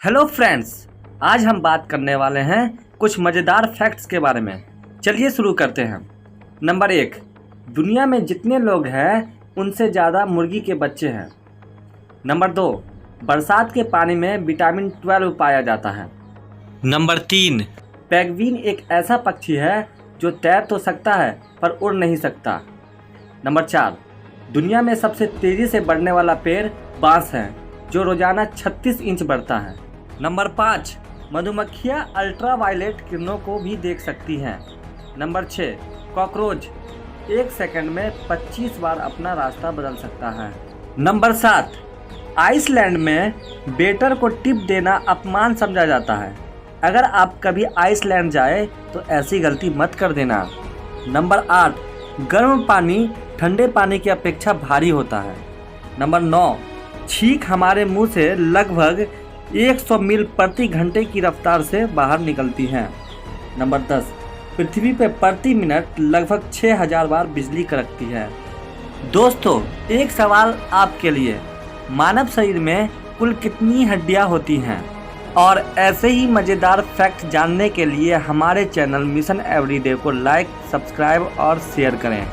Hello friends, आज हम बात करने वाले हैं कुछ मज़ेदार फैक्ट्स के बारे में। चलिए शुरू करते हैं। नंबर 1, दुनिया में जितने लोग हैं उनसे ज़्यादा मुर्गी के बच्चे हैं। नंबर 2, बरसात के पानी में विटामिन 12 पाया जाता है। नंबर 3, पेंगुइन एक ऐसा पक्षी है जो तैर तो सकता है पर उड़ नहीं सकता। नंबर 4, दुनिया में सबसे तेज़ी से बढ़ने वाला पेड़ बांस है जो रोजाना 36 इंच बढ़ता है। नंबर 5, मधुमक्खियाँ अल्ट्रावायलेट किरणों को भी देख सकती हैं। नंबर 6, कॉकरोच 1 सेकंड में 25 बार अपना रास्ता बदल सकता है। नंबर 7, आइसलैंड में वेटर को टिप देना अपमान समझा जाता है। अगर आप कभी आइसलैंड जाए तो ऐसी गलती मत कर देना। नंबर 8, गर्म पानी ठंडे पानी की अपेक्षा भारी होता है। नंबर 9, छींक हमारे मुंह से लगभग 100 मील प्रति घंटे की रफ्तार से बाहर निकलती हैं। नंबर 10, पृथ्वी पर प्रति मिनट लगभग 6000 बार बिजली कड़कती है। दोस्तों, एक सवाल आपके लिए, मानव शरीर में कुल कितनी हड्डियां होती हैं? और ऐसे ही मज़ेदार फैक्ट जानने के लिए हमारे चैनल मिशन एवरीडे को लाइक, सब्सक्राइब और शेयर करें।